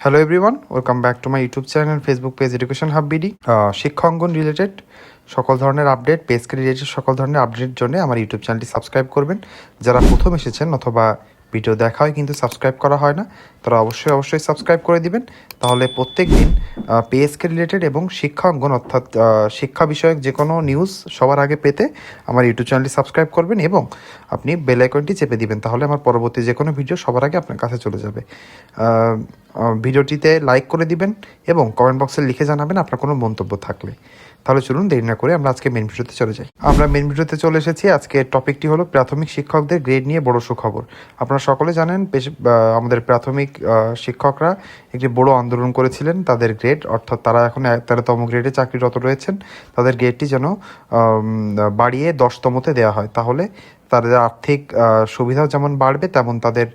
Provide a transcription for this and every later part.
Hello everyone, welcome back to my YouTube channel Facebook page education hub BD. শিক্ষাঙ্গন related সকল ধরনের update, পেজকে related সকল ধরনের আপডেটের জন্য আমার ইউটিউব চ্যানেলটি সাবস্ক্রাইব করবেন। যারা প্রথম এসেছেন অথবা ভিডিও দেখা হয় কিন্তু সাবস্ক্রাইব করা হয় না, তারা অবশ্যই সাবস্ক্রাইব করে দিবেন। তাহলে প্রত্যেক দিন পেজকে রিলেটেড এবং শিক্ষাঙ্গন অর্থাৎ শিক্ষা বিষয়ক যে কোনো নিউজ সবার আগে পেতে আমার ইউটিউব চ্যানেলটি সাবস্ক্রাইব করবেন এবং আপনি বেল আইকনটি চেপে দিবেন। তাহলে আমার পরবর্তী যে কোনো ভিডিও সবার আগে আপনার কাছে চলে যাবে। ভিডিওটিতে লাইক করে দিবেন এবং কমেন্ট বক্সে লিখে জানাবেন আপনার কোনো মন্তব্য থাকলে। তাহলে চলুন দেরি না করে আমরা আজকে মেন ভিডিওতে চলে যাই। আমরা মেন ভিডিওতে চলে এসেছি। আজকে টপিকটি হলো প্রাথমিক শিক্ষকদের গ্রেড নিয়ে বড় সুখবর। আপনারা সকলে জানেন আমাদের প্রাথমিক শিক্ষকরা একটি বড় আন্দোলন করেছিলেন। তাদের গ্রেড অর্থাৎ তারা এখন 13তম গ্রেডে চাকরিরত রয়েছেন, তাদের গ্রেডটি যেন বাড়িয়ে 10তমতে দেওয়া হয়। তাহলে তাদের আর্থিক সুবিধাও যেমন বাড়বে, তেমন তাদের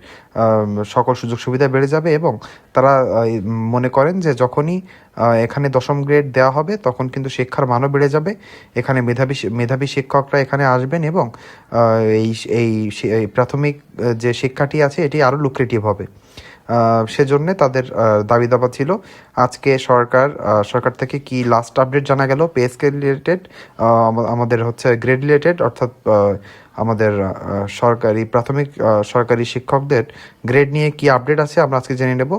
সকল সুযোগ সুবিধা বেড়ে যাবে এবং তারা মনে করেন যে যখনই এখানে 10ম গ্রেড দেওয়া হবে তখন কিন্তু শিক্ষার মানও বেড়ে যাবে। এখানে মেধাবী শিক্ষকরা এখানে আসবেন এবং এই এই প্রাথমিক যে শিক্ষাটি আছে এটি আরও লুক্রেটিভ হবে। সেজন্য তাদের দাবি দাবা ছিল। আজকে সরকার থেকে কি লাস্ট আপডেট জানা গেল পে স্কেল রিলেটেড, আমাদের হচ্ছে গ্রেড রিলেটেড, অর্থাৎ আমাদের প্রাথমিক সরকারি শিক্ষকদের গ্রেড নিয়ে কি আপডেট আছে আমরা আজকে জেনে নেব।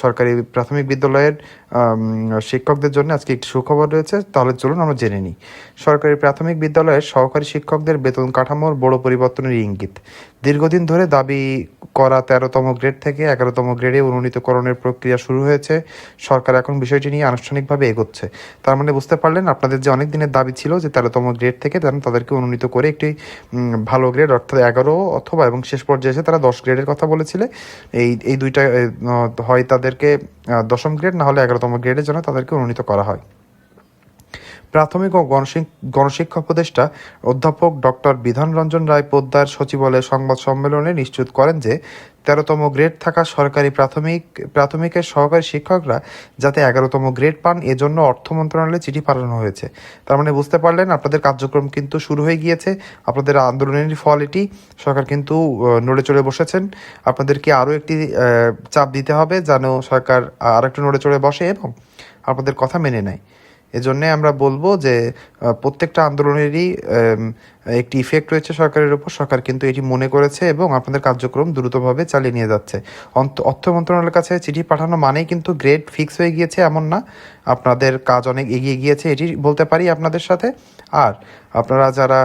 সরকারি প্রাথমিক বিদ্যালয়ের শিক্ষকদের জন্য আজকে একটি সুখবর রয়েছে। তাহলে চলুন আমরা জেনে নিই। সরকারি প্রাথমিক বিদ্যালয়ের সহকারী শিক্ষকদের বেতন কাঠামোর বড় পরিবর্তনের ইঙ্গিত। দীর্ঘদিন ধরে দাবি করা 13তম গ্রেড থেকে 11তম গ্রেডে উন্নীতকরণের প্রক্রিয়া শুরু হয়েছে। সরকার এখন বিষয়টি নিয়ে আনুষ্ঠানিকভাবে এগোচ্ছে। তার মানে বুঝতে পারলেন, আপনাদের যে অনেক দিনের দাবি ছিল যে 13তম গ্রেড থেকে তাদেরকে উন্নীত করে একটি ভালো গ্রেড অর্থাৎ 11 অথবা এবং শেষ পর্যায়ে এসে তারা 10 গ্রেডের কথা বলেছিলে। এই দুইটা হয় তাদেরকে 10ম গ্রেড, না হলে 11তম গ্রেডের জন্য তাদেরকে উন্নীত করা হয়। প্রাথমিক ও গণশিক্ষা উপদেষ্টা অধ্যাপক ডক্টর বিধান রঞ্জন রায় পোদ্দার সচিবালয় সংবাদ সম্মেলনে নিশ্চিত করেন যে 13তম গ্রেড থাকা সরকারি প্রাথমিকের সহকারী শিক্ষকরা যাতে 11তম গ্রেড পান এজন্য অর্থ মন্ত্রণালয়ে চিঠি পাঠানো হয়েছে। তার মানে বুঝতে পারলেন, আপনাদের কার্যক্রম কিন্তু শুরু হয়ে গিয়েছে। আপনাদের আন্দোলনের ফল এটি। সরকার কিন্তু নড়ে চড়ে বসেছেন। আপনাদেরকে আরও একটি চাপ দিতে হবে যেন সরকার আর একটু নড়ে চড়ে বসে এবং আপনাদের কথা মেনে নেয়। এজন্যে আমরা বলবো যে প্রত্যেকটা আন্দোলনেরই একটি ইফেক্ট রয়েছে সরকারের উপর। সরকার কিন্তু এটি মনে করেছে এবং আপনাদের কার্যক্রম দ্রুতভাবে চালিয়ে নিয়ে যাচ্ছে। অর্থ মন্ত্রণালয়ের কাছে চিঠি পাঠানো মানেই কিন্তু গ্রেড ফিক্স হয়ে গিয়েছে এমন না, আপনাদের কাজ অনেক এগিয়ে গিয়েছে এটি বলতে পারি আপনাদের সাথে। আর আপনারা যারা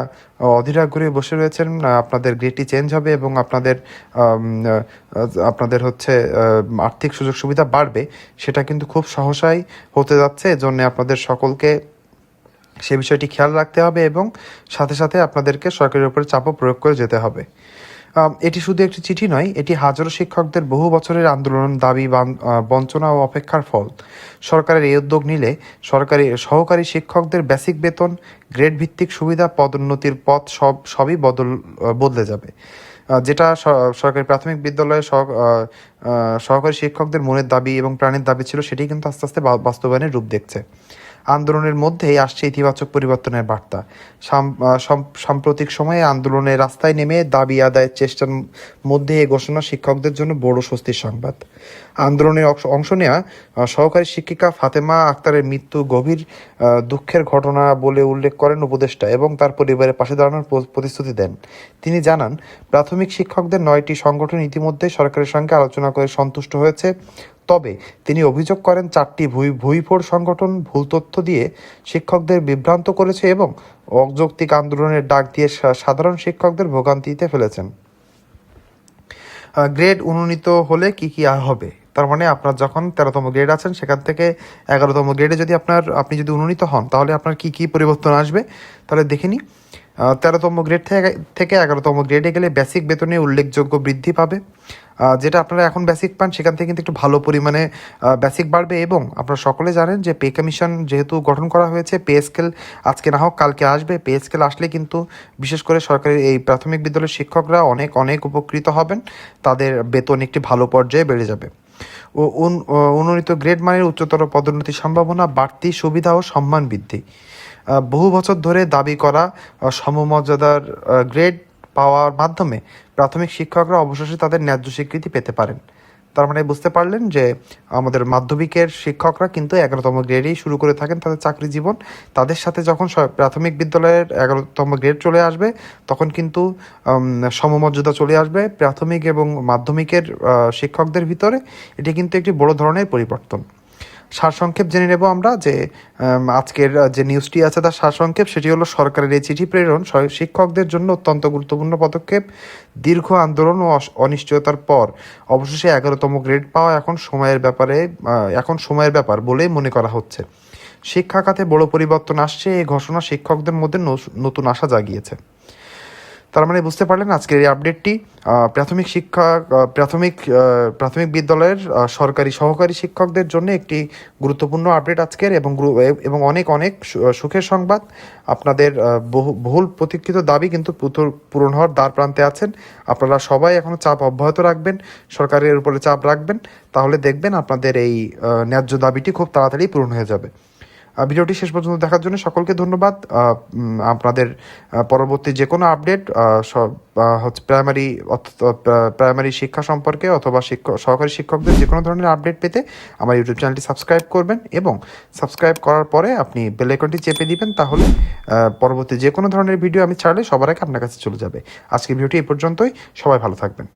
অধীর আগ্রহে বসে রয়েছেন, আপনাদের গ্রেডটি চেঞ্জ হবে এবং আপনাদের হচ্ছে আর্থিক সুযোগ সুবিধা বাড়বে, সেটা কিন্তু খুব সহসাই হতে যাচ্ছে। এজন্য আপনাদের সকলকে সে বিষয়টি খেয়াল রাখতে হবে এবং সাথে সাথে আপনাদেরকে সরকারের উপরে চাপও প্রয়োগ করে যেতে হবে। এটি শুধু একটি চিঠি নয়, এটি হাজারো শিক্ষকদের বহু বছরের আন্দোলন, দাবি, বঞ্চনা ও অপেক্ষার ফল। সরকারের এই উদ্যোগ নিলে সহকারী শিক্ষকদের বেসিক বেতন, গ্রেড ভিত্তিক সুবিধা, পদোন্নতির পথ সবই বদলে যাবে। যেটা সরকারি প্রাথমিক বিদ্যালয়ে সহকারী শিক্ষকদের মনের দাবি এবং প্রাণের দাবি ছিল, সেটি কিন্তু আস্তে আস্তে বাস্তবায়নের রূপ দেখছে। আন্দোলনের মধ্যেই আসছে ইতিবাচক পরিবর্তনের বার্তা। সাম্প্রতিক সময়ে আন্দোলনে রাস্তায় নেমে দাবি আদায়ের চেষ্টার মধ্যে এই ঘোষণা শিক্ষকদের জন্য বড় স্বস্তির সংবাদ। আন্দোলনে অংশ নেওয়া সহকারী শিক্ষিকা ফাতেমা আক্তারের মৃত্যু গভীর দুঃখের ঘটনা বলে উল্লেখ করেন উপদেষ্টা এবং তার পরিবারের পাশে দাঁড়ানোর প্রতিশ্রুতি দেন। তিনি জানান, প্রাথমিক শিক্ষকদের 9টি সংগঠন ইতিমধ্যে সরকারের সঙ্গে আলোচনা করে সন্তুষ্ট হয়েছে। তবে তিনি অভিযোগ করেন 4টি ভুইফোড় সংগঠন ভুল তথ্য দিয়ে শিক্ষকদের বিভ্রান্ত করেছে এবং অযৌক্তিক আন্দোলনের ডাক দিয়ে সাধারণ শিক্ষকদের ভোগান্তিতে ফেলেছেন। গ্রেড উন্নীত হলে কি হবে? তার মানে আপনার যখন 13তম গ্রেড আছেন সেখান থেকে 11তম গ্রেডে যদি আপনি যদি উন্নীত হন, তাহলে আপনার কি পরিবর্তন আসবে তাহলে দেখে নিই। 13তম গ্রেড থেকে 11তম গ্রেডে গেলে বেসিক বেতনে উল্লেখযোগ্য বৃদ্ধি পাবে। যেটা আপনারা এখন বেসিক পান সেখান থেকে কিন্তু একটু ভালো পরিমাণে বেসিক বাড়বে এবং আপনারা সকলে জানেন যে পে কমিশন যেহেতু গঠন করা হয়েছে, পে স্কেল আজকে না হোক কালকে আসবে। পে স্কেল আসলে কিন্তু বিশেষ করে সরকারি এই প্রাথমিক বিদ্যালয়ের শিক্ষকরা অনেক উপকৃত হবেন। তাদের বেতন একটি ভালো পর্যায়ে বেড়ে যাবে। উন্নীত গ্রেড মানের উচ্চতর পদোন্নতির সম্ভাবনা, বাড়তি সুবিধা ও সম্মান বৃদ্ধি। বহু বছর ধরে দাবি করা সমমর্যাদার গ্রেড পাওয়ার মাধ্যমে প্রাথমিক শিক্ষকরা অবশেষে তাদের ন্যায্য স্বীকৃতি পেতে পারেন। তার মানে বুঝতে পারলেন যে আমাদের মাধ্যমিকের শিক্ষকরা কিন্তু 11তম গ্রেডেই শুরু করে থাকেন তাদের চাকরি জীবন। তাদের সাথে যখন প্রাথমিক বিদ্যালয়ের 11তম গ্রেড চলে আসবে তখন কিন্তু সমমর্যাদা চলে আসবে প্রাথমিক এবং মাধ্যমিকের শিক্ষকদের ভিতরে। এটি কিন্তু একটি বড় ধরনের পরিবর্তন। সারসংক্ষেপ জেনে নেব আমরা যে আজকের যে নিউজটি আছে তার সারসংক্ষেপ, সেটি হলো সরকারের এই চিঠি প্রেরণ শিক্ষকদের জন্য অত্যন্ত গুরুত্বপূর্ণ পদক্ষেপ। দীর্ঘ আন্দোলন ও অনিশ্চয়তার পর অবশেষে 11তম গ্রেড পাওয়া এখন সময়ের ব্যাপার বলেই মনে করা হচ্ছে। শিক্ষা খাতে বড় পরিবর্তন আসছে, এই ঘোষণা শিক্ষকদের মধ্যে নতুন আশা জাগিয়েছে। তার মানে বুঝতে পারলেন আজকের এই আপডেটটি প্রাথমিক বিদ্যালয়ের সরকারি সহকারী শিক্ষকদের জন্য একটি গুরুত্বপূর্ণ আপডেট আজকের, এবং অনেক অনেক সুখের সংবাদ। আপনাদের বহুল প্রতীক্ষিত দাবি কিন্তু পূরণ হওয়ার দ্বার প্রান্তে আছেন। আপনারা সবাই এখনো চাপ অব্যাহত রাখবেন, সরকারের উপরে চাপ রাখবেন, তাহলে দেখবেন আপনাদের এই ন্যায্য দাবিটি খুব তাড়াতাড়ি পূরণ হয়ে যাবে। ভিডিওটি শেষ পর্যন্ত দেখার জন্য সকলকে ধন্যবাদ। আপনাদের পরবর্তী যে কোনো আপডেট হচ্ছে প্রাইমারি শিক্ষা সম্পর্কে অথবা সহকারী শিক্ষকদের যে কোনো ধরনের আপডেট পেতে আমার ইউটিউব চ্যানেলটি সাবস্ক্রাইব করবেন, এবং সাবস্ক্রাইব করার পরে আপনি বেল আইকনটি চেপে দিবেন, তাহলে পরবর্তী যে কোনো ধরনের ভিডিও আমি ছাড়লে সবার আগে আপনার কাছে চলে যাবে। আজকের ভিডিওটি এই পর্যন্তই, সবাই ভালো থাকবেন।